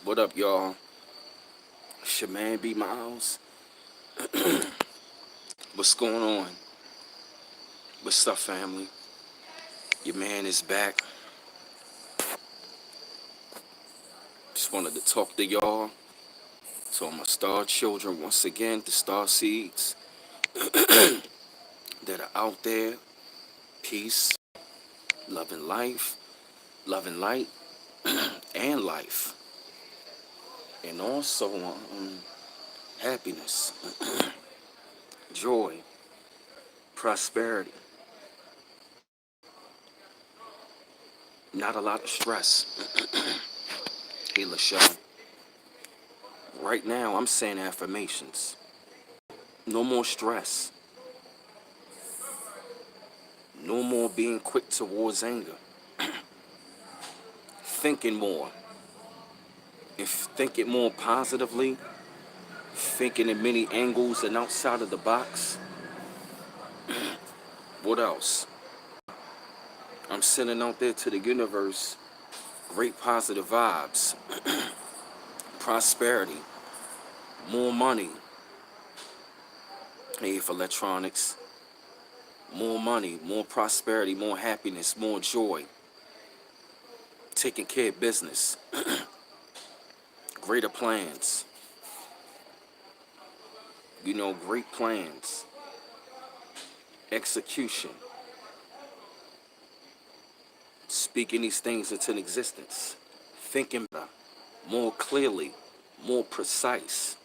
What up, y'all? It's your man B Miles. What's going on? What's up, family? Your man is back. Just wanted to talk to y'all, to all my star children once again, the star seeds that are out there. Peace, love and life, love and light, and life. And also happiness, joy, prosperity, not a lot of stress. Hey, LaShawn. Right now, I'm saying affirmations. No more stress. No more being quick towards anger. Thinking more. If thinking more positively, thinking in many angles and outside of the box. What else? I'm sending out there to the universe great positive vibes, prosperity, more money. Hey, for electronics, more money, more prosperity, more happiness, more joy, taking care of business, greater plans. Great plans, execution, speaking these things into existence, thinking better, more clearly, more precise,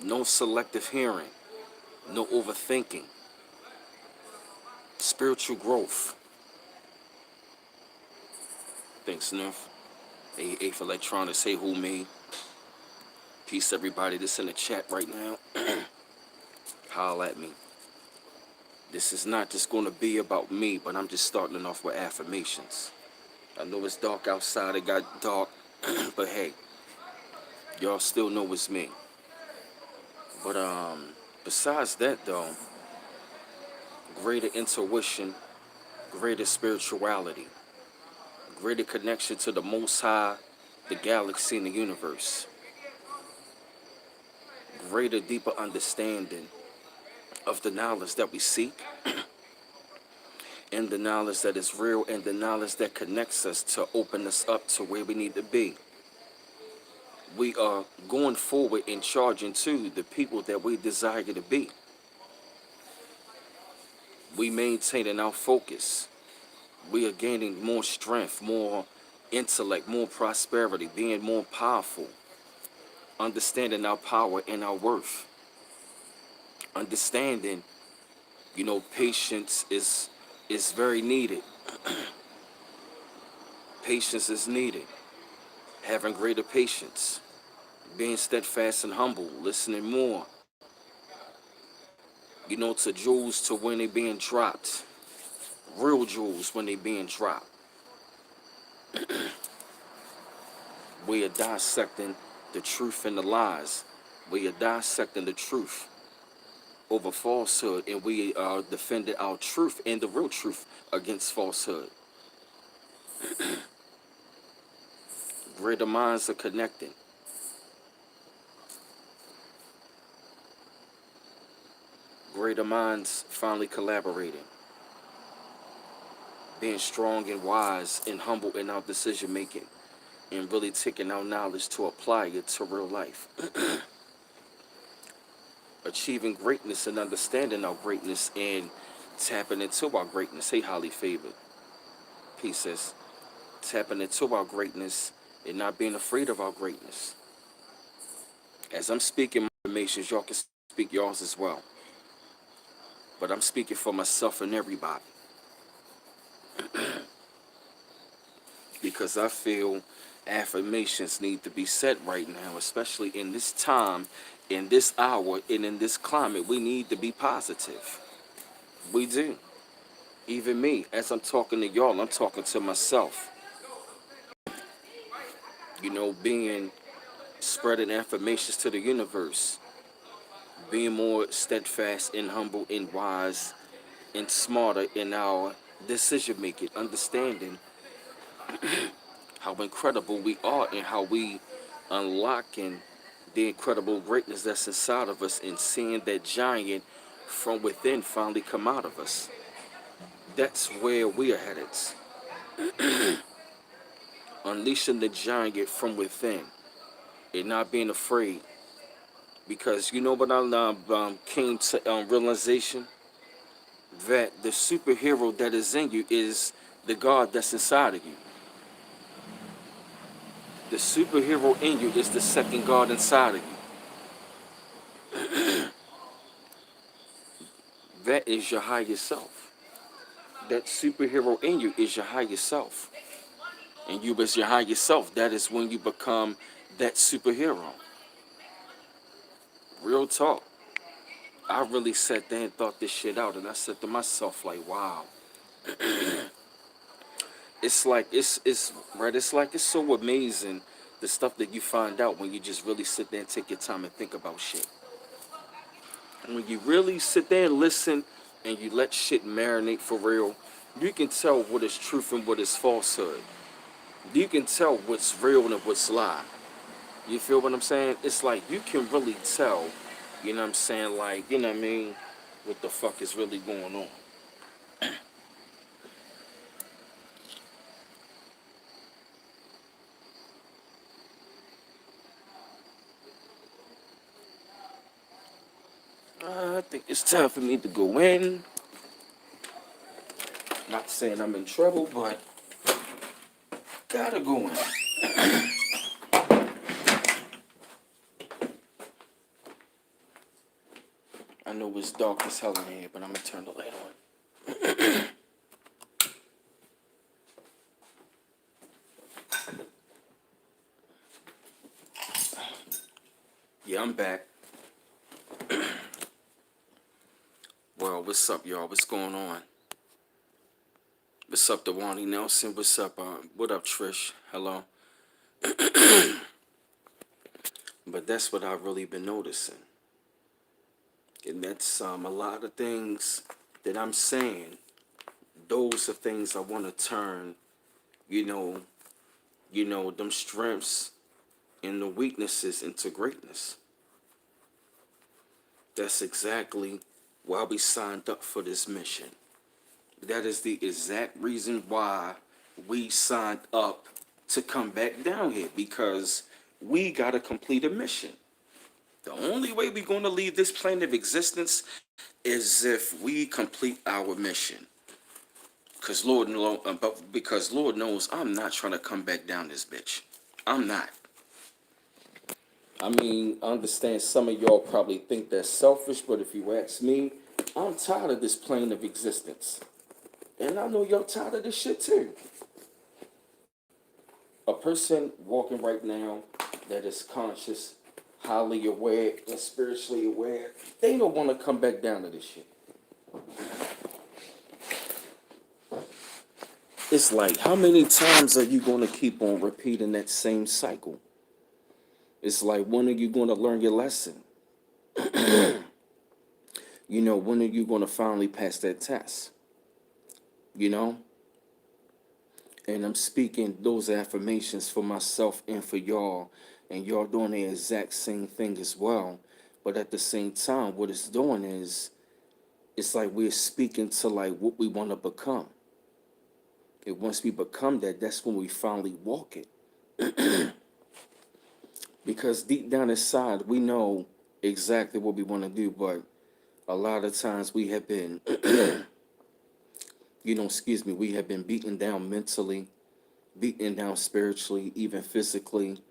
no selective hearing, no overthinking, spiritual growth. Thanks, Sniff. A for Electronics, say who me. Peace, everybody that's in the chat right now. Holla at me. This is not just going to be about me, but I'm just starting off with affirmations. I know it's dark outside, it got dark, but hey, y'all still know it's me. But besides that though, greater intuition, greater spirituality, greater connection to the Most High, the galaxy, and the universe, greater, deeper understanding of the knowledge that we seek, and the knowledge that is real, and the knowledge that connects us to open us up to where we need to be. We are going forward and charging to the people that we desire to be. We maintaining our focus. We are gaining more strength, more intellect, more prosperity, being more powerful, understanding our power and our worth, understanding, patience is very needed. Patience is needed. Having greater patience, being steadfast and humble, listening more, to jewels to when they being dropped, real jewels when they being dropped. We are dissecting the truth and the lies. We are dissecting the truth over falsehood, and we are defending our truth and the real truth against falsehood. Greater minds are connecting. Greater minds finally collaborating. Being strong and wise and humble in our decision making, and really taking our knowledge to apply it to real life. Achieving greatness and understanding our greatness and tapping into our greatness. Hey, highly favored. Pieces. Tapping into our greatness and not being afraid of our greatness. As I'm speaking my affirmations, y'all can speak yours as well. But I'm speaking for myself and everybody. Because I feel affirmations need to be said right now, especially in this time, in this hour, and in this climate. We need to be positive. We do. Even me, as I'm talking to y'all, I'm talking to myself. Being spreading affirmations to the universe, being more steadfast and humble and wise and smarter in our decision making, understanding how incredible we are and how we unlocking the incredible greatness that's inside of us and seeing that giant from within finally come out of us. That's where we are headed. Unleashing the giant from within and not being afraid. Because you know what I came to realization? That the superhero that is in you is the God that's inside of you. The superhero in you is the second God inside of you. That is your higher self. That superhero in you is your higher self. And you as your higher self, that is when you become that superhero. Real talk. I really sat there and thought this shit out, and I said to myself, like, wow. It's like it's right. It's like it's so amazing the stuff that you find out when you just really sit there and take your time and think about shit. When you really sit there and listen and you let shit marinate for real, you can tell what is truth and what is falsehood. You can tell what's real and what's lie. You feel what I'm saying? It's like you can really tell, you know what I'm saying? Like, you know what I mean? What the fuck is really going on? I think it's time for me to go in. Not saying I'm in trouble, but gotta go in. I know it's dark as hell in here, but I'm gonna turn the light on. Yeah, I'm back. Well, what's up, y'all? What's going on? What's up, Dewani Nelson? What's up? What up, Trish? Hello. But that's what I've really been noticing, and that's a lot of things that I'm saying. Those are things I want to turn, you know, them strengths and the weaknesses into greatness. That's exactly why we signed up for this mission. That is the exact reason why we signed up to come back down here, because we got to complete a mission. The only way we're going to leave this plane of existence is if we complete our mission. Because Lord knows I'm not trying to come back down this bitch. I'm not. I mean, I understand some of y'all probably think that's selfish, but if you ask me, I'm tired of this plane of existence. And I know y'all tired of this shit too. A person walking right now that is conscious, highly aware, and spiritually aware, they don't want to come back down to this shit. It's like, how many times are you going to keep on repeating that same cycle? It's like, when are you going to learn your lesson? When are you going to finally pass that test? You know? And I'm speaking those affirmations for myself and for y'all. And y'all doing the exact same thing as well. But at the same time, what it's doing is, it's like we're speaking to like what we want to become. And once we become that, that's when we finally walk it. Because deep down inside, we know exactly what we want to do. But a lot of times we have been, we have been beaten down mentally, beaten down spiritually, even physically,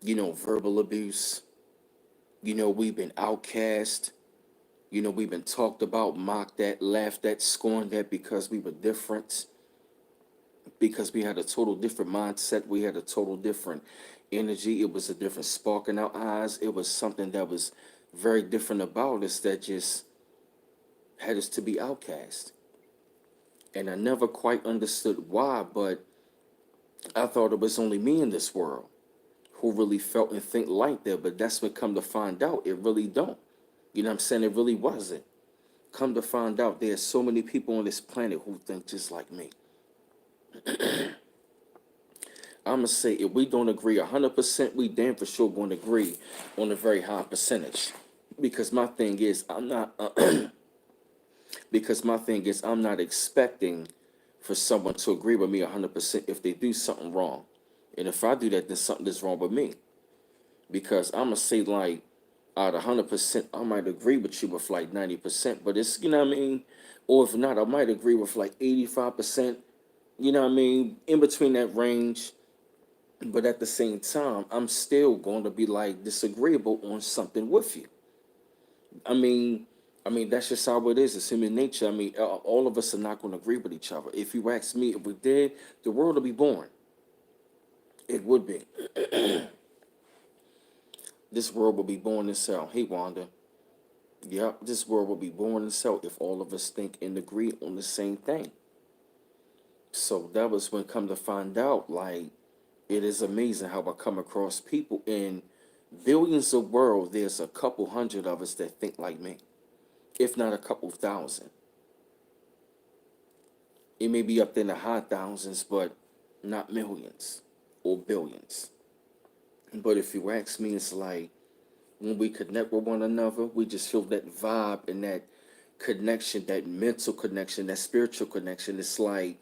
verbal abuse. We've been outcast. We've been talked about, mocked at, laughed at, scorned at because we were different, because we had a total different mindset. We had a total different energy. It was a different spark in our eyes. It was something that was very different about us that just had us to be outcast. And I never quite understood why, but I thought it was only me in this world who really felt and think like that. But that's what come to find out, it really don't. You know what I'm saying? It really wasn't. Come to find out, there's so many people on this planet who think just like me. I'ma say if we don't agree 100%, we damn for sure going to agree on a very high percentage. Because my thing is, I'm not. Because my thing is, I'm not expecting for someone to agree with me 100% if they do something wrong, and if I do that, then something is wrong with me. Because I'ma say like out of 100%, I might agree with you with like 90%, but it's, you know what I mean. Or if not, I might agree with like 85%. You know what I mean, in between that range. But at the same time, I'm still going to be like disagreeable on something with you. I mean, that's just how it is. It's human nature. I mean, all of us are not going to agree with each other. If you ask me, if we did, the world would be boring. It would be. This world would be boring as hell. Hey, Wanda. Yep, this world would be boring as hell if all of us think and agree on the same thing. So that was when come to find out, like, it is amazing how I come across people in billions of world. There's a couple hundred of us that think like me, if not a couple thousand. It may be up in the high thousands, but not millions or billions. But if you ask me, it's like when we connect with one another, we just feel that vibe and that connection, that mental connection, that spiritual connection. It's like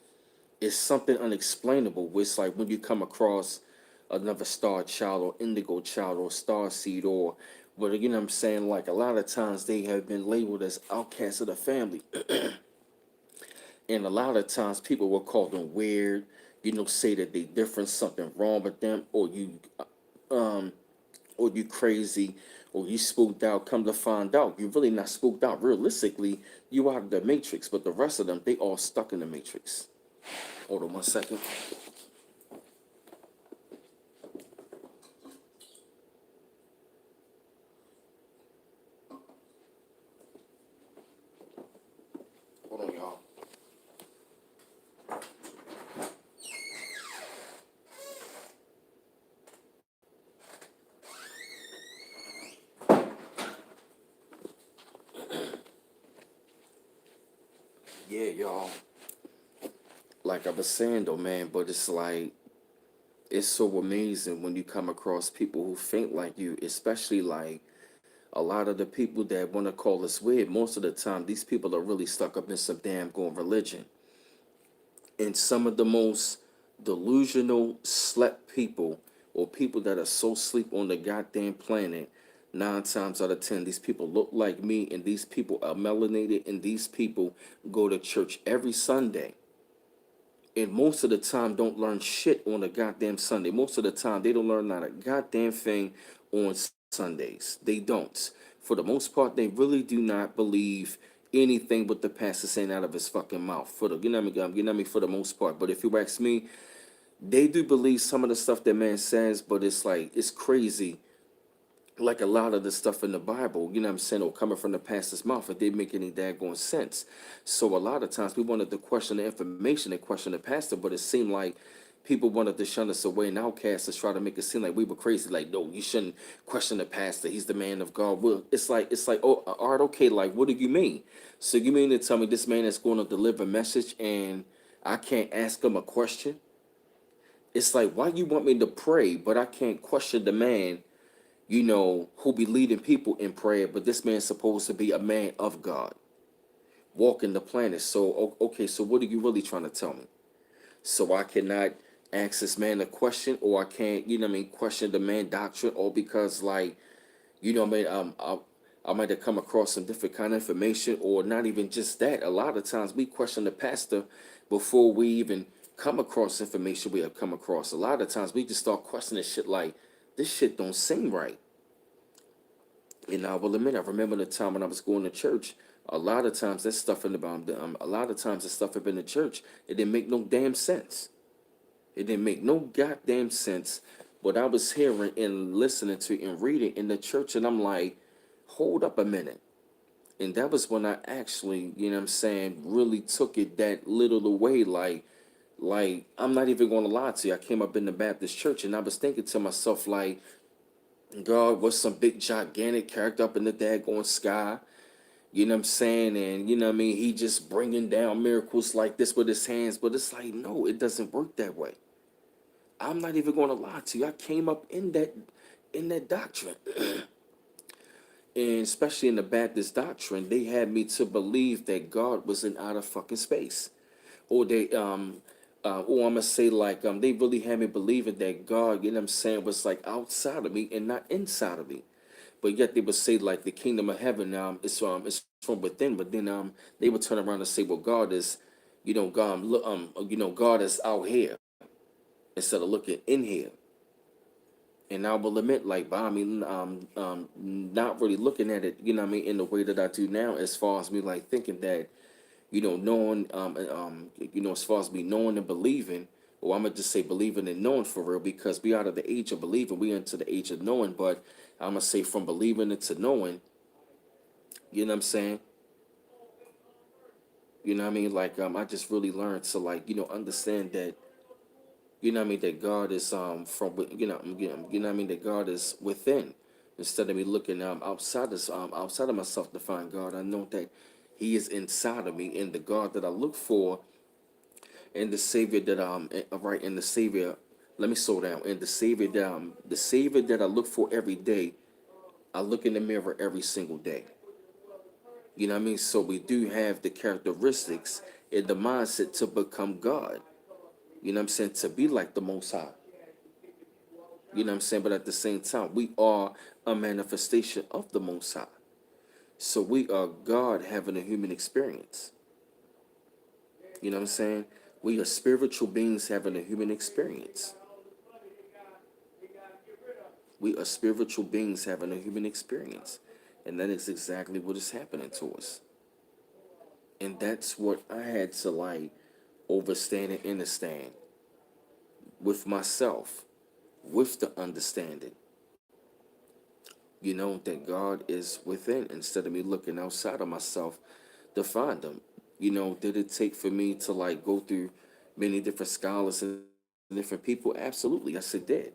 it's something unexplainable. It's like when you come across another star child or indigo child or star seed or but you know what I'm saying, like a lot of times they have been labeled as outcasts of the family. And a lot of times people will call them weird, say that they different, something wrong with them, um or you crazy, or you spooked out. Come to find out, you're really not spooked out. Realistically, you out of the matrix, but the rest of them, they all stuck in the matrix. Hold on 1 second. Hold on, y'all. Yeah, y'all. Like I was saying though, man, but it's like it's so amazing when you come across people who think like you, especially like a lot of the people that want to call us weird. Most of the time, these people are really stuck up in some damn going religion. And some of the most delusional slept people or people that are so sleep on the goddamn planet, 9 times out of 10 these people look like me, and these people are melanated, and these people go to church every Sunday, and most of the time don't learn shit on a goddamn Sunday. Most of the time they don't learn not a goddamn thing on Sundays. They don't. For the most part, they really do not believe anything but the pastor saying out of his fucking mouth. For the for the most part. But if you ask me, they do believe some of the stuff that man says, but it's like it's crazy, like a lot of the stuff in the Bible, you know what I'm saying, or coming from the pastor's mouth, it didn't make any daggone sense. So a lot of times we wanted to question the information and question the pastor, but it seemed like people wanted to shun us away and outcast us, try to make it seem like we were crazy. Like, no, you shouldn't question the pastor. He's the man of God. Well, it's like, oh, Art, okay, like, what do you mean? So you mean to tell me this man is going to deliver a message and I can't ask him a question? It's like, why you want me to pray, but I can't question the man, who be leading people in prayer, but this man's supposed to be a man of God, walking the planet. So, okay, so what are you really trying to tell me? So I cannot ask this man a question, or I can't, question the man doctrine, or because, like, I might have come across some different kind of information, or not even just that. A lot of times we question the pastor before we even come across information we have come across. A lot of times we just start questioning shit like, this shit don't seem right. And I will admit, I remember the time when I was going to church. A lot of times that stuff in the a lot of times the stuff up in the church, it didn't make no damn sense. It didn't make no goddamn sense what I was hearing and listening to and reading in the church, and I'm like, hold up a minute. And that was when I actually, really took it that little away. Like I'm not even gonna lie to you. I came up in the Baptist church and I was thinking to myself, like, God was some big gigantic character up in the daggone sky. You know what I'm saying? And he just bringing down miracles like this with his hands. But it's like, no, it doesn't work that way. I'm not even going to lie to you. I came up in that doctrine, and especially in the Baptist doctrine, they had me to believe that God was in outer fucking space, or or I'm gonna say like they really had me believing that God, you know what I'm saying, was like outside of me and not inside of me. But yet they would say like the kingdom of heaven is from within, but then they would turn around and say, well, God is, God is out here instead of looking in here. And I will admit, like, but I mean, not really looking at it, you know what I mean, in the way that I do now, as far as me like thinking that, knowing, as far as me knowing and believing, or I'm gonna just say believing and knowing for real, because we out of the age of believing, we into the age of knowing. But I'm gonna say from believing into knowing, you know what I'm saying? You know what I mean? Like, I just really learned to like, understand that, you know what I mean, that God is you know what I mean, that God is within, instead of me looking outside of myself to find God. I know that He is inside of me, and the God that I look for, and the Savior that right, and the Savior. Let me slow down. And the Savior that I look for every day, I look in the mirror every single day. You know what I mean? So we do have the characteristics and the mindset to become God. You know what I'm saying? To be like the Most High. You know what I'm saying? But at the same time, we are a manifestation of the Most High. So we are God having a human experience. You know what I'm saying? We are spiritual beings having a human experience. We are spiritual beings having a human experience. And that is exactly what is happening to us. And that's what I had to like overstand and understand with myself, with the understanding, that God is within, instead of me looking outside of myself to find Him. Did it take for me to like go through many different scholars and different people? Absolutely, yes, it did.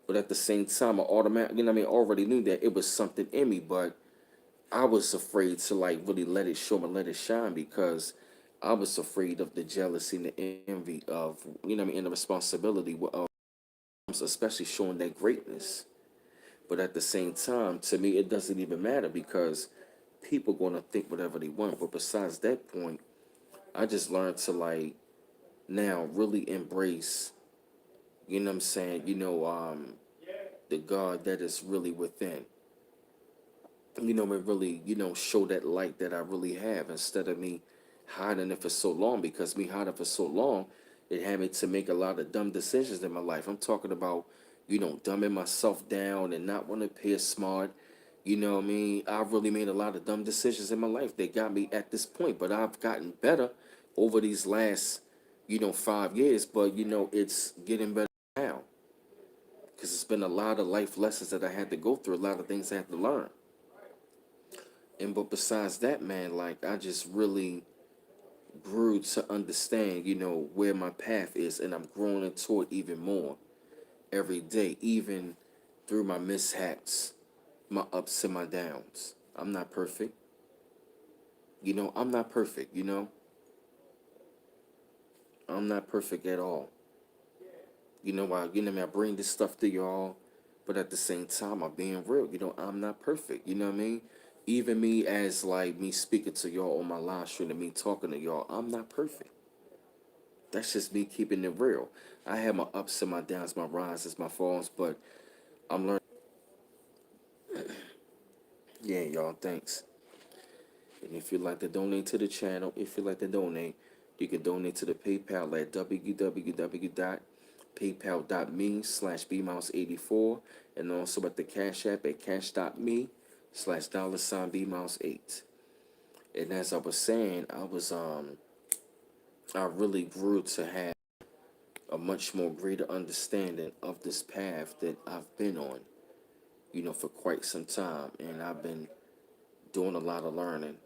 But at the same time, I automatically, already knew that it was something in me, but I was afraid to like really let it show and let it shine, because I was afraid of the jealousy and the envy of, and the responsibility of, especially showing that greatness. But at the same time, to me, it doesn't even matter, because people going to think whatever they want. But besides that point, I just learned to like now really embrace, you know what I'm saying, the God that is really within. And really, show that light that I really have, instead of me hiding it for so long, because me hiding for so long, it had me to make a lot of dumb decisions in my life. I'm talking about, dumbing myself down and not want to appear smart. You know what I mean? I've really made a lot of dumb decisions in my life that got me at this point, but I've gotten better over these last, 5 years, but it's getting better now, because it's been a lot of life lessons that I had to go through, a lot of things I had to learn. And but besides that, man, like I just really grew to understand, where my path is, and I'm growing into it even more every day, even through my mishaps, my ups and my downs. I'm not perfect. I'm not perfect, I'm not perfect at all. I bring this stuff to y'all, but at the same time, I'm being real. I'm not perfect. You know what I mean? Even me, as like me speaking to y'all on my live stream and me talking to y'all, I'm not perfect. That's just me keeping it real. I have my ups and my downs, my rises, my falls, but I'm learning. Yeah, y'all, thanks. And if you'd like to donate to the channel, if you'd like to donate, you can donate to the PayPal at www.paypal.me/bmouse84, and also at the Cash App at cash.me/$bmouse8. And as I was saying, I really grew to have a much more greater understanding of this path that I've been on, for quite some time, and I've been doing a lot of learning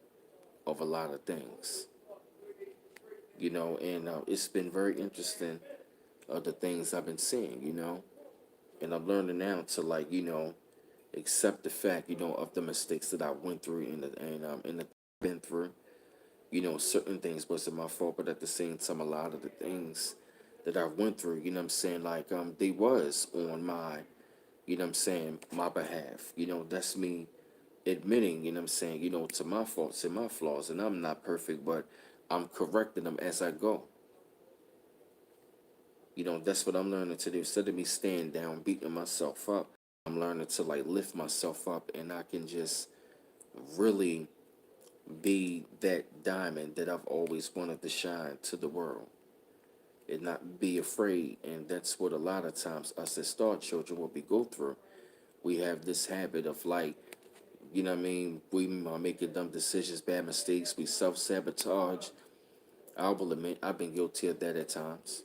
of a lot of things, and it's been very interesting of the things I've been seeing, and I'm learning now to like, accept the fact, of the mistakes that I went through and been through. Certain things wasn't my fault, but at the same time, a lot of the things that I went through, like they was on my, my behalf. That's me admitting, to my faults and my flaws, and I'm not perfect, but I'm correcting them as I go. That's what I'm learning to do. Instead of me staying down, beating myself up, I'm learning to like lift myself up, and I can just really be that diamond that I've always wanted to shine to the world, and not be afraid. And that's what a lot of times us as star children, what we go through. We have this habit of like, we are making dumb decisions, bad mistakes. We self-sabotage. I will admit, I've been guilty of that at times.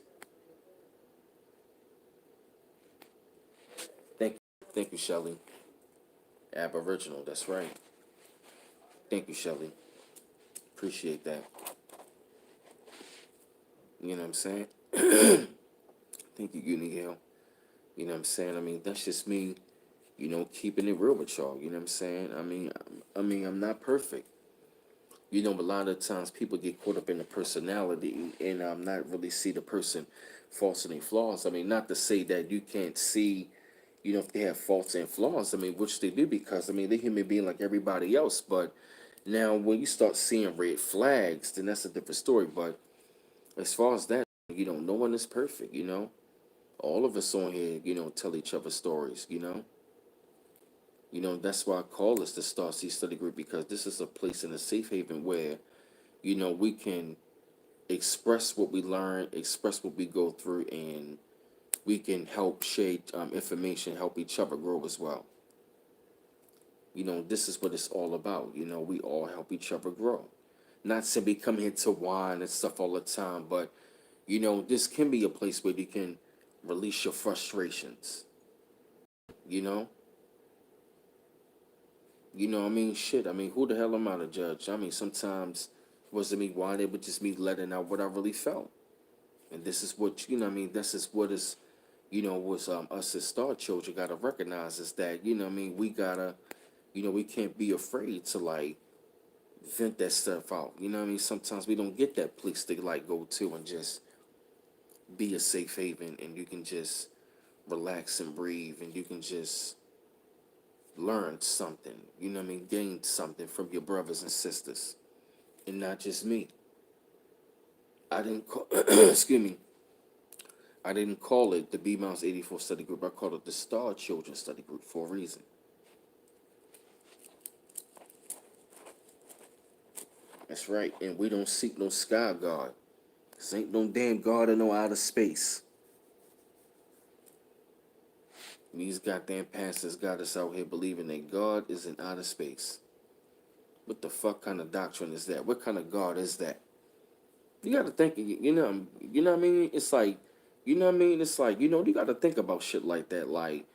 Thank you, Shelly. Aboriginal, that's right. Thank you, Shelly. Appreciate that. You know what I'm saying? Thank you, Unigale. You know what I'm saying? I mean, that's just me, keeping it real with y'all. You know what I'm saying? I'm not perfect. A lot of times people get caught up in the personality and not really see the person faults and flaws. I mean, not to say that you can't see, if they have faults and flaws. I mean, which they do, because they're human being like everybody else. But now when you start seeing red flags, then that's a different story. But as far as that, no one is perfect. All of us on here, tell each other stories. That's why I call this the Star Seed Study Group, because this is a place and a safe haven where, we can express what we learn, express what we go through, and we can help share information, help each other grow as well. This is what it's all about. We all help each other grow. Not simply come here to whine and stuff all the time, but, this can be a place where you can release your frustrations, you know? Shit. Who the hell am I to judge? Sometimes wasn't me whining, but just me letting out what I really felt. And this is what, this is what is, was us as star children gotta recognize, is that, we gotta, we can't be afraid to like vent that stuff out. Sometimes we don't get that place to like go to and just be a safe haven, and you can just relax and breathe, and you can just learn something, gain something from your brothers and sisters, and not just me. I didn't call, excuse me, I didn't call it the B Mounts 84 Study Group. I called it the Star Children Study Group for a reason. That's right, and we don't seek no sky god. This ain't no damn god in no outer space. These goddamn pastors got us out here believing that God is in outer space. What the fuck kind of doctrine is that? What kind of God is that? You got to think, what I mean? It's like, It's like, you got to think about shit like that. Like,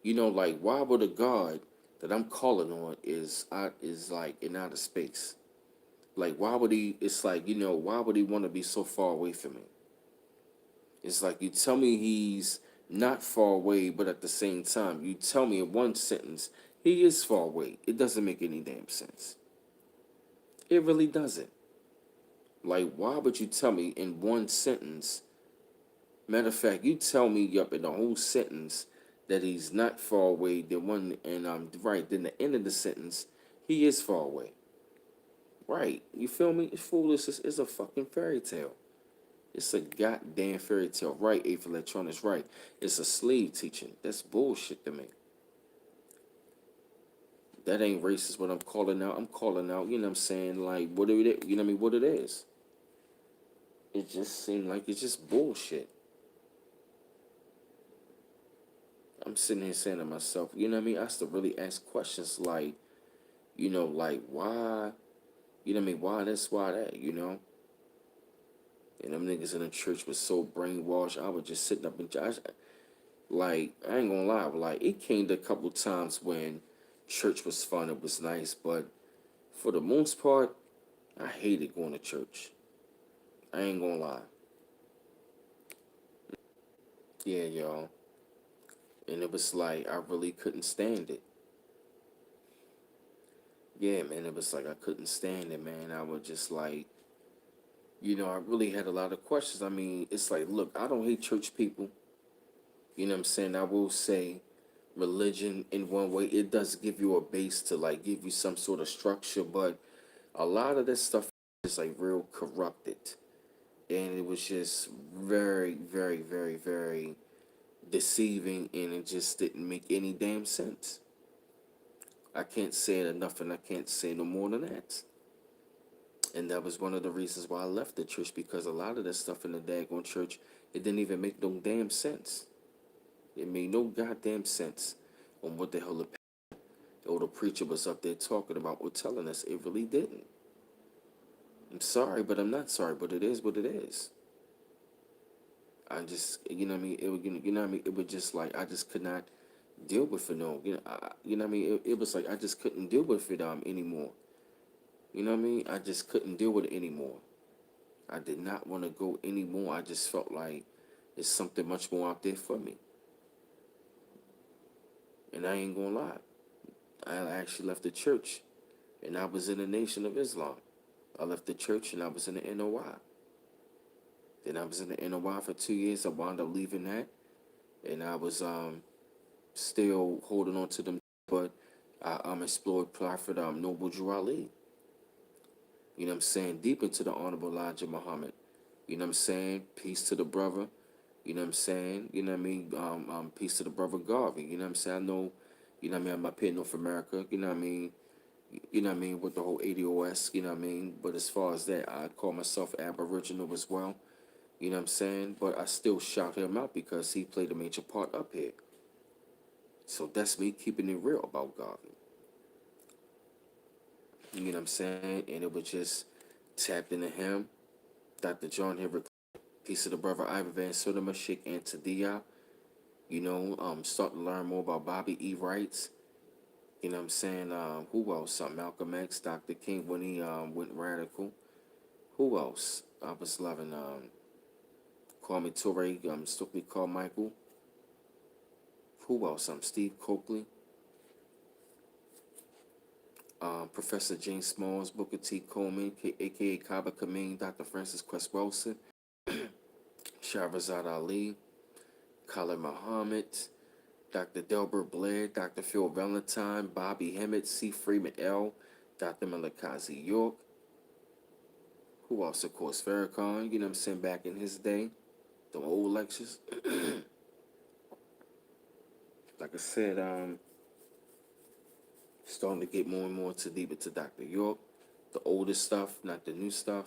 like, why would a God that I'm calling on is like in outer space? Like, why would he? It's like, why would he want to be so far away from me? It's like, you tell me he's not far away, but at the same time, you tell me in one sentence he is far away. It doesn't make any damn sense. It really doesn't. Like, why would you tell me in one sentence? Matter of fact, you tell me up in the whole sentence that he's not far away. Then one, and I'm right. Then the end of the sentence, he is far away. Right? You feel me? It's foolish. It's a fucking fairy tale. It's a goddamn fairy tale. Right? Eighth Electronics. Right? It's a slave teaching. That's bullshit to me. That ain't racist. What I'm calling out. I'm calling out. You know what I'm saying? Like, what it. You know what I mean? What it is. It just seemed like it's just bullshit. I'm sitting here saying to myself, you know what I mean? I have to really ask questions like, like why, why this, why that, And them niggas in the church was so brainwashed. I was just sitting up and like, I ain't gonna lie, but like it came to a couple times when church was fun, it was nice, but for the most part, I hated going to church. I ain't gonna lie. Yeah, y'all. And it was like I really couldn't stand it. Yeah, man, it was like I couldn't stand it, man. I was just like, I really had a lot of questions. I mean, it's like, look, I don't hate church people. You know what I'm saying? I will say religion in one way, it does give you a base to like give you some sort of structure, but a lot of this stuff is like real corrupted. And it was just very, very, very, very deceiving, and it just didn't make any damn sense. I can't say it enough, and I can't say no more than that. And that was one of the reasons why I left the church, because a lot of that stuff in the daggone church, it didn't even make no damn sense. It made no goddamn sense on what the hell the preacher was up there talking about or telling us. It really didn't. I'm sorry, but I'm not sorry, but it is what it is. I just, what I mean? It would, what I mean? It was just like, I just could not deal with it, no. What I mean? It was like, I just couldn't deal with it anymore. You know what I mean? I just couldn't deal with it anymore. I did not want to go anymore. I just felt like there's something much more out there for me. And I ain't gonna lie. I actually left the church, and I was in the Nation of Islam. I left the church and I was in the NOI. Then I was in the NOI for 2 years. I wound up leaving that, and I was still holding on to them. But I explored Prophet Noble Drew Ali. You know what I'm saying? Deep into the Honorable Elijah Muhammad. You know what I'm saying? Peace to the brother. You know what I'm saying? You know what I mean? Peace to the brother Garvey. You know what I'm saying? I know, you know what I mean? I'm up here in North America. You know what I mean? You know what I mean? With the whole ADOS. You know what I mean? But as far as that, I call myself Aboriginal as well. You know what I'm saying? But I still shout him out because he played a major part up here. So that's me keeping it real about Garvey. You know what I'm saying? And it was just tapped into him. Dr. John Henry, piece of the brother Ivan Van Sotomayor, Sheikh Antadia. Start to learn more about Bobby E. Wrights. You know what I'm saying? Who else? Malcolm X, Dr. King when he went radical. Who else? I was loving Call Me Torre, Stokely Carmichael. Who else? Steve Coakley. Professor James Smalls, Booker T. Coleman, aka Kaba Kameen, Dr. Francis Quest Wilson, Shahrazad Ali, Khalid Muhammad, Dr. Delbert Blair, Dr. Phil Valentine, Bobby Hemmett, C. Freeman L., Dr. Malakazi York. Who else? Of course, Farrakhan, you know what I'm saying, back in his day, the old lectures. Like I said, starting to get more and more to deep into Dr. York, the older stuff, not the new stuff.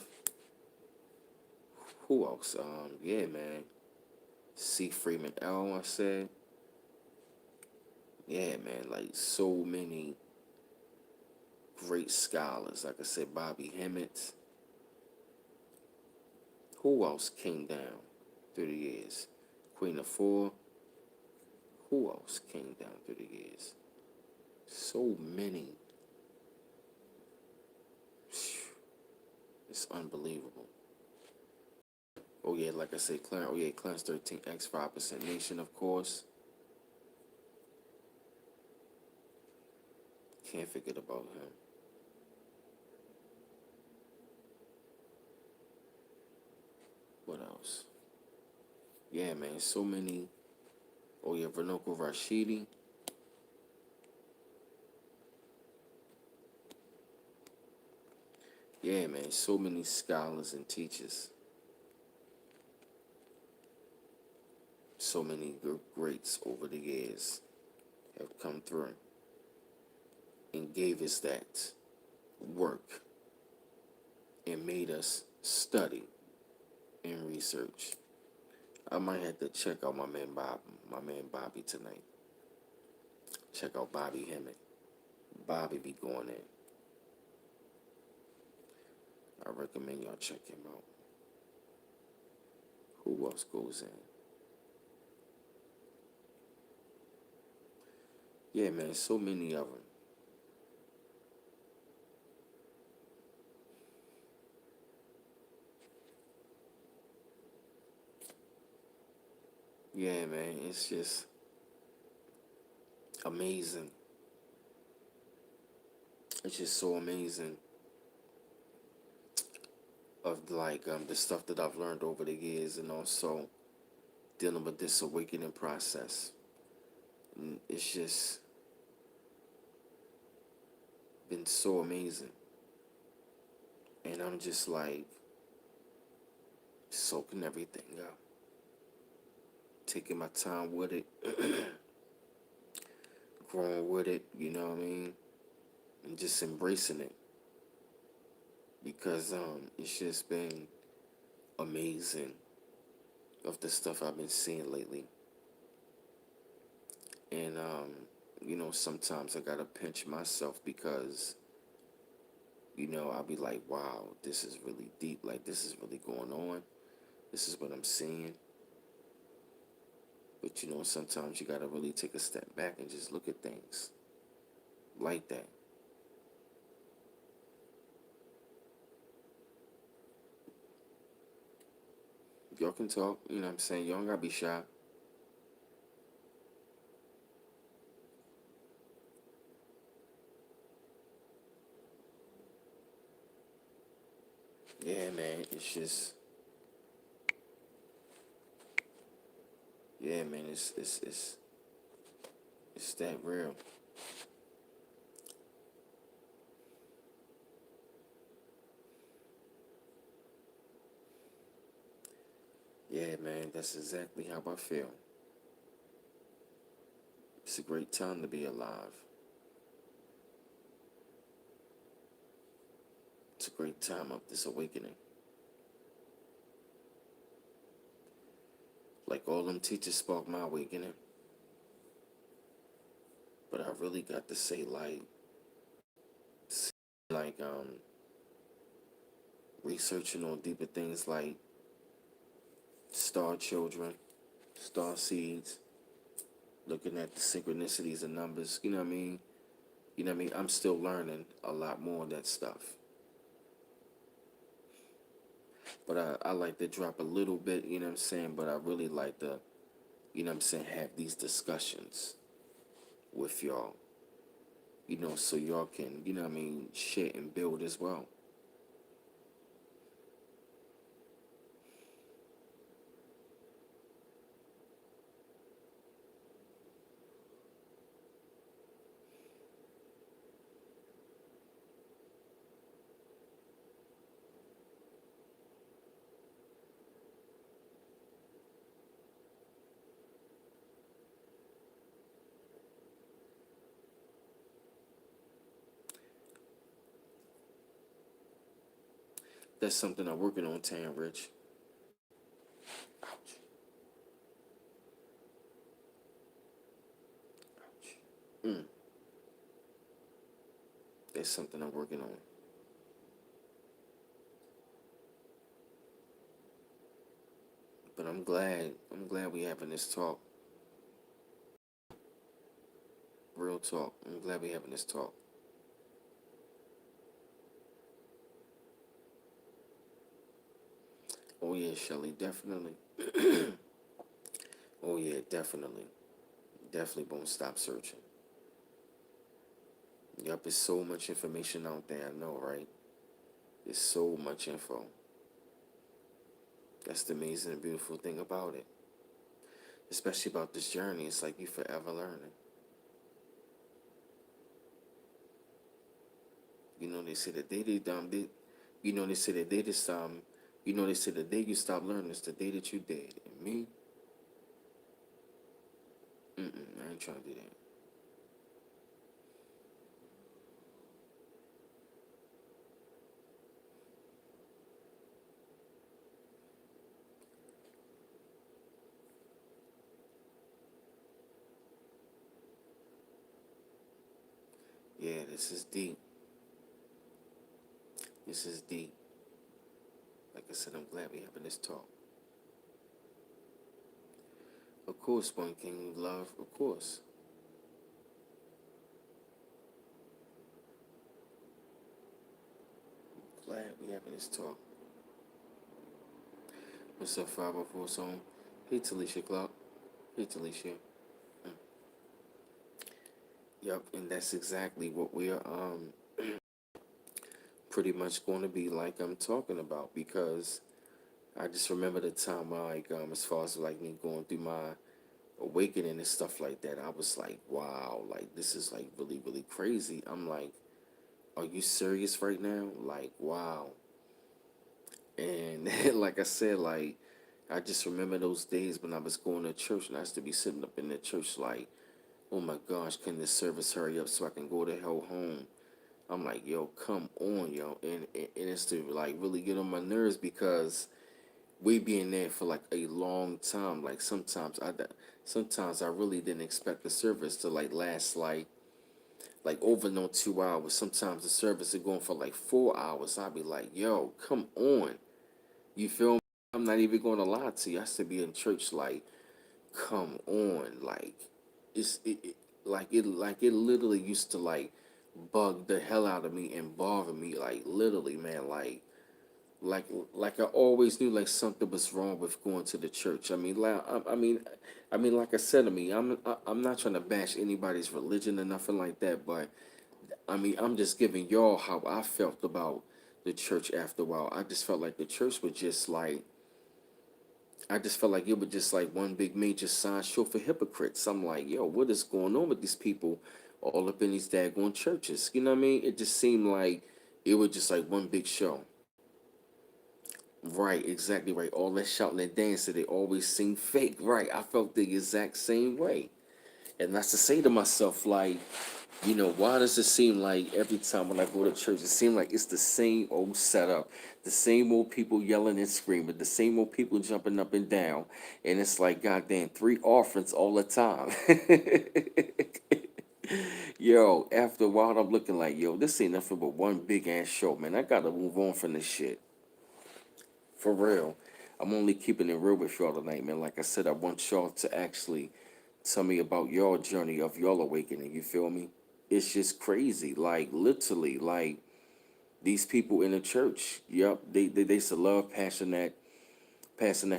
Who else? Yeah, man. C. Freeman L., I said. Yeah, man, like so many great scholars. Like I said, Bobby Hemmett. Who else came down through the years? Queen of Four. Who else came down through the years? So many. It's unbelievable. Oh yeah, like I said, Clarence. Oh yeah, Clarence 13 X 5% Nation, of course. Can't forget about him. What else? Yeah, man, so many. Oh yeah, Vernoko Rashidi. Yeah, man, so many scholars and teachers. So many greats over the years have come through and gave us that work and made us study and research. I might have to check out my man Bobby tonight. Check out Bobby Hemmett. Bobby be going in. I recommend y'all check him out. Who else goes in? Yeah, man, so many of them. Yeah, man, it's just amazing. It's just so amazing of like the stuff that I've learned over the years, and also dealing with this awakening process. And it's just been so amazing, and I'm just like soaking everything up, taking my time with it, growing with it. You know what I mean? And just embracing it because it's just been amazing of the stuff I've been seeing lately. And sometimes I gotta pinch myself because I'll be like, wow, this is really deep. Like, this is really going on. This is what I'm seeing. But sometimes you gotta really take a step back and just look at things like that. Y'all can talk, you know what I'm saying? Y'all don't gotta be shy. Yeah, man, it's just, yeah, man, it's that real. Yeah, man, that's exactly how I feel. It's a great time to be alive. It's a great time of this awakening. Like all them teachers sparked my awakening, but I really got to say like researching on deeper things like star children, star seeds, looking at the synchronicities and numbers. You know what I mean? You know what I mean? I'm still learning a lot more of that stuff. But I like to drop a little bit, you know what I'm saying? But I really like to, have these discussions with y'all, so y'all can, share and build as well. That's something I'm working on, Tan Rich. Ouch. Mm, that's something I'm working on. But I'm glad we having this talk. Real talk. I'm glad we having this talk. Oh yeah, Shelly, definitely. Oh yeah, definitely. Definitely won't stop searching. Yup, there's so much information out there, I know, right? There's so much info. That's the amazing and beautiful thing about it. Especially about this journey. It's like you forever learning. They say that they say that they just they say the day you stop learning is the day that you dead. And me, I ain't trying to do that. Yeah, this is deep. This is deep. Like I said, I'm glad we having this talk. Of course, one king love. Of course, glad we having this talk. What's up, 504 Zone? Hey, Talisha Clark. Hey, Talisha. Mm. Yup, and that's exactly what we are pretty much going to be like I'm talking about, because I just remember the time, like, as far as like me going through my awakening and stuff like that, I was like, wow, like this is like really, really crazy. I'm like, are you serious right now? Like, wow. And like I said, like, I just remember those days when I was going to church and I used to be sitting up in the church like, oh my gosh, can this service hurry up so I can go the hell home? I'm like, yo, come on, yo. And it's to like really get on my nerves, because we be in there for like a long time. Like sometimes I really didn't expect the service to like last like over no 2 hours. Sometimes the service is going for like 4 hours. I'd be like, yo, come on. You feel me? I'm not even going to lie to you. I used to be in church like, come on, like it literally used to like bug the hell out of me and bother me, like literally, man, like like I always knew like something was wrong with going to the church. I mean, like I mean, like I said, to me, I'm not trying to bash anybody's religion or nothing like that, but I mean, I'm just giving y'all how I felt about the church after a while. I just felt like the church was just like, I just felt like it was just like one big major sideshow for hypocrites. I'm like, yo, what is going on with these people all up in these daggone churches? You know what I mean? It just seemed like it was just like one big show. Right, exactly right. All that shouting and dancing, they always seem fake. Right, I felt the exact same way. And that's to say to myself, like, why does it seem like every time when I go to church, it seems like it's the same old setup, the same old people yelling and screaming, the same old people jumping up and down, and it's like goddamn three offerings all the time. Yo, after a while, I'm looking like, yo, this ain't nothing but one big ass show, man. I gotta move on from this shit. For real. I'm only keeping it real with y'all tonight, man. Like I said, I want y'all to actually tell me about your journey of y'all awakening. You feel me? It's just crazy. Like literally, like these people in the church. Yep, they used to love passing that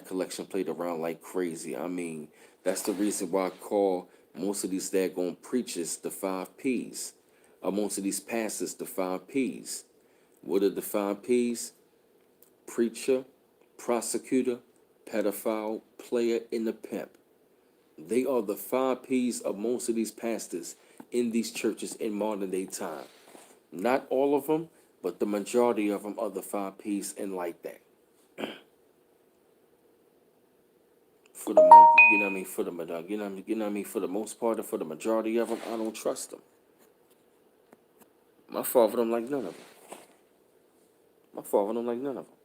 collection plate around like crazy. I mean, that's the reason why I call most of these daggone preachers the five P's. Most of these pastors the five P's. What are the five P's? Preacher, prosecutor, pedophile, player, and the pimp. They are the five P's of most of these pastors in these churches in modern day time. Not all of them, but the majority of them are the five P's and like that. For the you know what I mean, for the you know what I mean, for the most part, or for the majority of them, I don't trust them. My father don't like none of them. My father don't like none of them.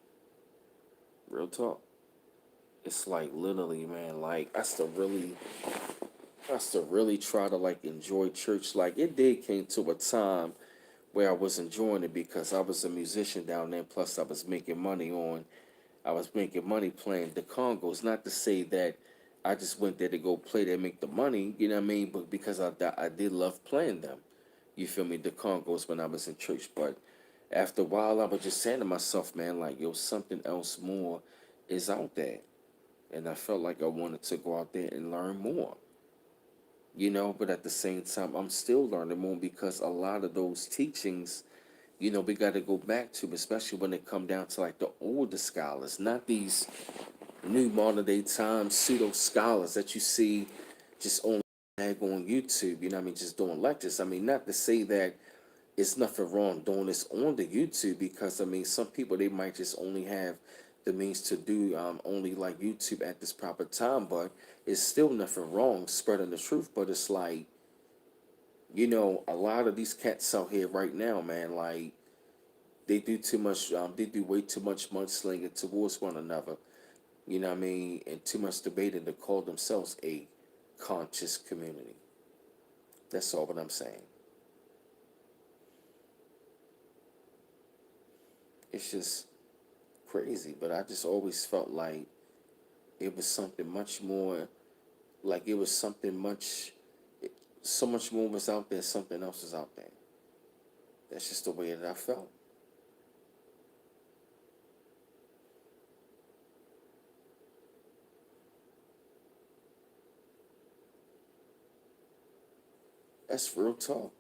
Real talk. It's like literally, man. Like I still really try to like enjoy church. Like it did came to a time where I was enjoying it because I was a musician down there. Plus, I was making money playing the congos. Not to say that I just went there to go play there, make the money. You know what I mean? But because I did love playing them. You feel me? The congos when I was in church. But after a while, I was just saying to myself, man, like yo, something else more is out there, and I felt like I wanted to go out there and learn more. But at the same time, I'm still learning more because a lot of those teachings, we got to go back to, especially when it come down to like the older scholars, not these new modern day time pseudo scholars that you see just on YouTube. You know what I mean? Just doing lectures. I mean, not to say that it's nothing wrong doing this on the YouTube, because I mean, some people they might just only have the means to do only like YouTube at this proper time, but it's still nothing wrong spreading the truth. But it's like, a lot of these cats out here right now, man, like they do too much. They do way too much mudslinging towards one another. You know what I mean, and too much debating to call themselves a conscious community. That's all what I'm saying. It's just crazy, but I just always felt like it was something much more. Like it was something much, so much more was out there. Something else was out there. That's just the way that I felt. That's real talk.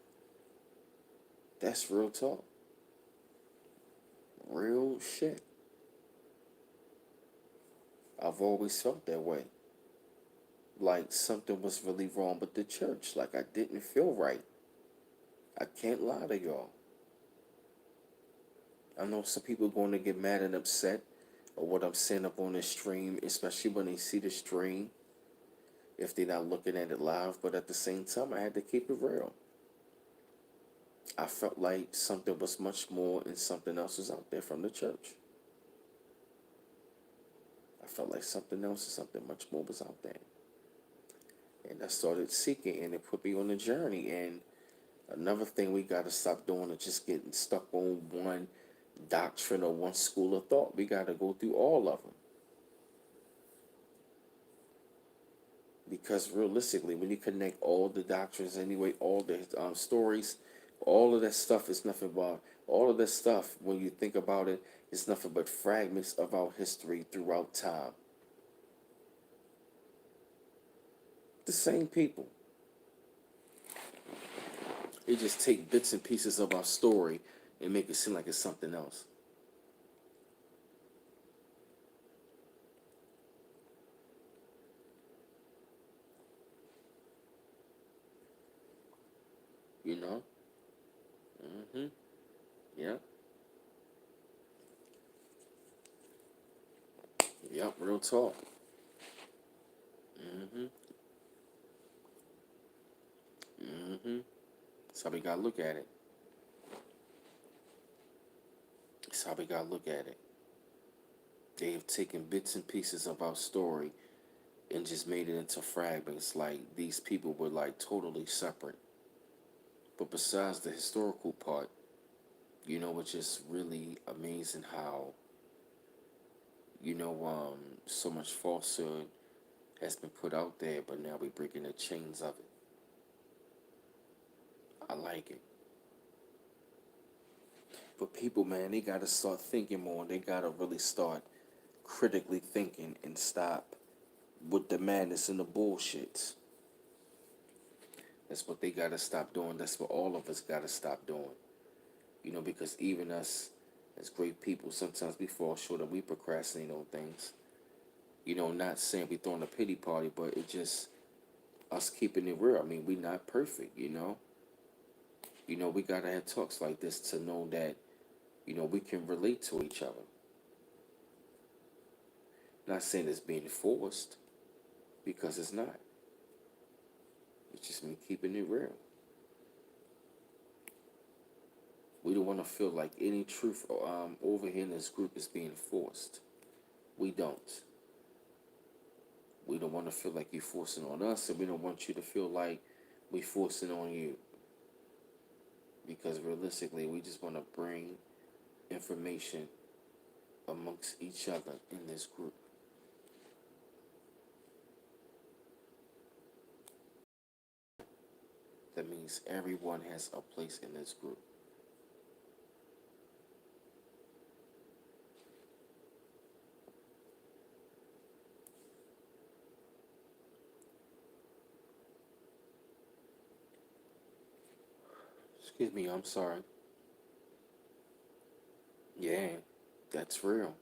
That's real talk. Real shit. I've always felt that way. Like something was really wrong with the church. Like I didn't feel right. I can't lie to y'all. I know some people going to get mad and upset or what I'm saying up on the stream, especially when they see the stream, if they're not looking at it live. But at the same time, I had to keep it real. I felt like something was much more and something else was out there from the church. I felt like something else and something much more was out there. And I started seeking, and it put me on a journey. And another thing we got to stop doing is just getting stuck on one doctrine or one school of thought. We got to go through all of them. Because realistically, when you connect all the doctrines anyway, all the stories, all of that stuff is nothing but, all of that stuff, when you think about it, is nothing but fragments of our history throughout time. The same people. They just take bits and pieces of our story and make it seem like it's something else. You know? Mm-hmm. Yep. Yep. Real talk. Mm-hmm. Mm-hmm. That's how we gotta look at it. That's how we gotta look at it. They have taken bits and pieces of our story and just made it into fragments. Like these people were like totally separate. But besides the historical part, it's just really amazing how, so much falsehood has been put out there, but now we're breaking the chains of it. I like it. But people, man, they gotta start thinking more. They gotta really start critically thinking and stop with the madness and the bullshits. That's what they gotta stop doing. That's what all of us gotta stop doing. Because even us as great people, sometimes we fall short and we procrastinate on things. Not saying we throwing a pity party, but it just us keeping it real. I mean, we not perfect. We gotta have talks like this to know that, we can relate to each other. Not saying it's being forced, because it's not. It's just me keeping it real. We don't want to feel like any truth over here in this group is being forced. We don't. We don't want to feel like you're forcing on us, and we don't want you to feel like we forcing on you. Because realistically, we just want to bring information amongst each other in this group. That means everyone has a place in this group. Excuse me, I'm sorry. Yeah, that's real.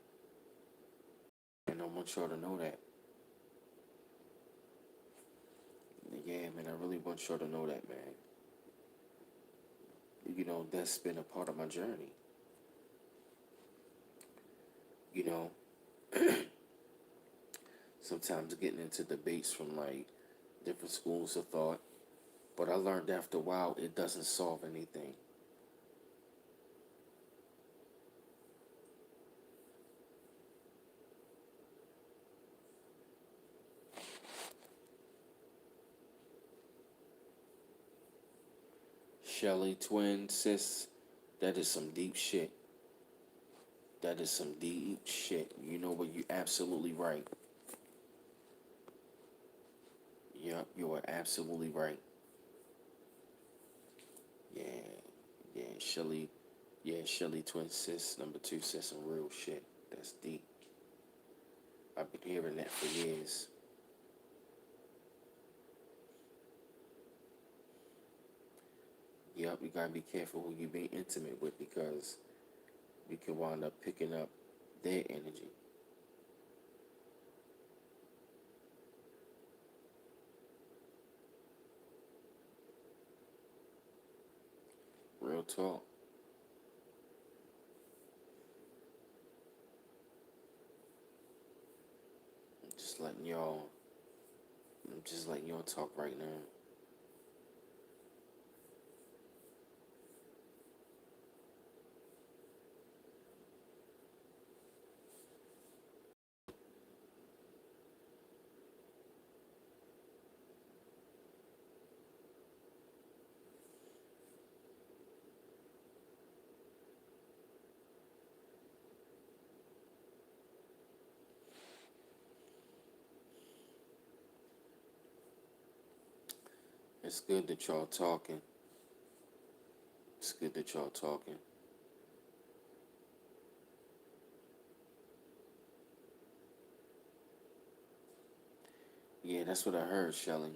And I want y'all to know that. Yeah, man, I really want y'all to know that, man. That's been a part of my journey. You know, Sometimes getting into debates from like different schools of thought, but I learned after a while it doesn't solve anything. Shelly, twin, sis, that is some deep shit. That is some deep shit. You know what? You're absolutely right. Yep, you are absolutely right. Yeah, yeah, Shelly, yeah, Shelly, twin, sis, number two, says some real shit. That's deep. I've been hearing that for years. Yep, you gotta be careful who you be intimate with because you can wind up picking up their energy. Real talk. Just letting y'all, I'm just letting y'all talk right now. It's good that y'all talking. It's good that y'all talking. Yeah, that's what I heard, Shelly.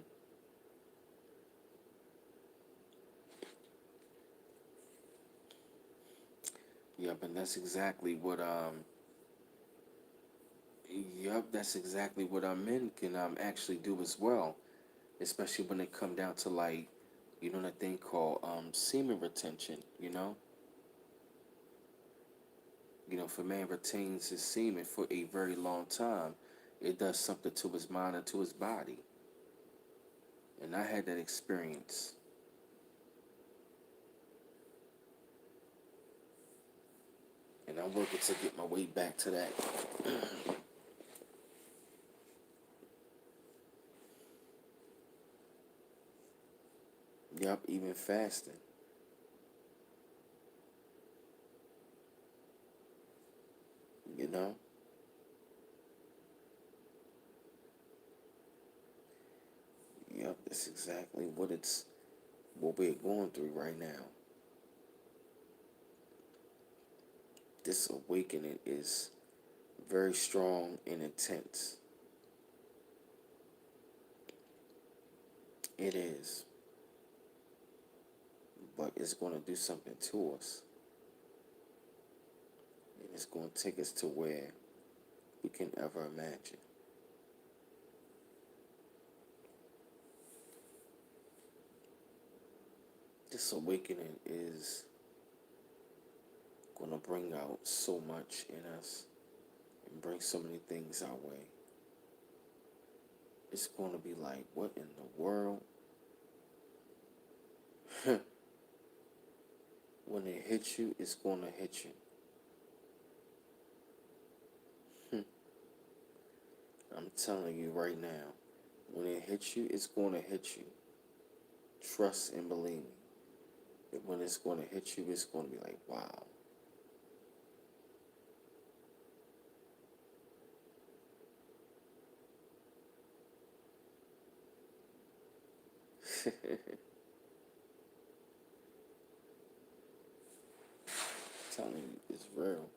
Yep, and that's exactly what yep, that's exactly what our men can actually do as well, especially when it come down to like, that thing called semen retention. If a man retains his semen for a very long time, it does something to his mind and to his body. And I had that experience. And I'm working to get my way back to that. Yup, even fasting. You know? Yup, that's exactly what we're going through right now. This awakening is very strong and intense. It is. But it's going to do something to us. And it's going to take us to where we can ever imagine. This awakening is going to bring out so much in us and bring so many things our way. It's going to be like, what in the world? When it hits you, it's going to hit you. I'm telling you right now, when it hits you, it's going to hit you. Trust and believe me. That when it's going to hit you, it's going to be like, wow. Telling you, it's real.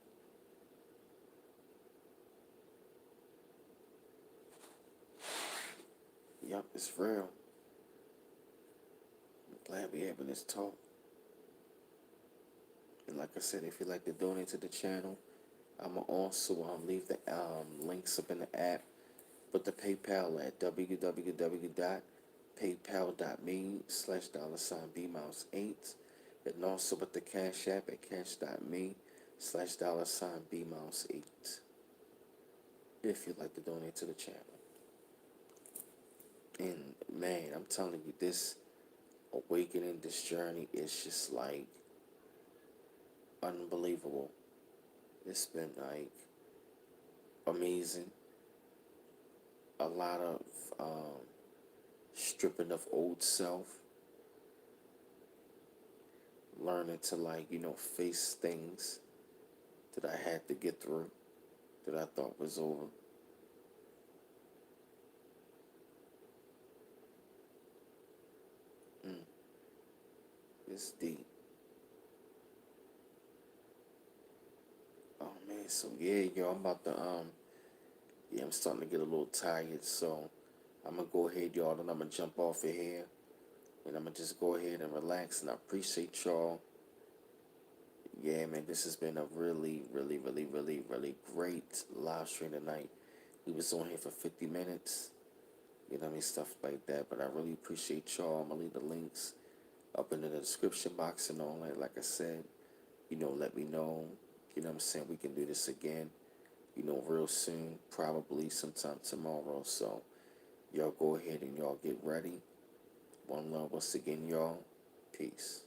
Yup, it's real. I'm glad we having this talk. And like I said, if you'd like to donate to the channel, I'm going to also leave the links up in the app. Put the PayPal at www.paypal.me/$bmouse8. And also put the Cash App at cash.me/$bmouse8. If you'd like to donate to the channel. And man, I'm telling you, this awakening, this journey is just like unbelievable. It's been like amazing. A lot of stripping of old self, learning to like, face things that I had to get through, that I thought was over. Mm, it's deep. Oh man, so yeah, yo, I'm about to yeah, I'm starting to get a little tired, so I'm gonna go ahead, y'all, and I'm gonna jump off of here, and I'm gonna just go ahead and relax. And I appreciate y'all, Yeah, man, this has been a really, really, really, really, really great live stream tonight. We was on here for 50 minutes, you know what I mean, stuff like that. But I really appreciate y'all. I'm gonna leave the links up in the description box and all that. Like I said, let me know. You know what I'm saying? We can do this again, real soon, probably sometime tomorrow. So y'all go ahead and y'all get ready. One love once again, y'all. Peace.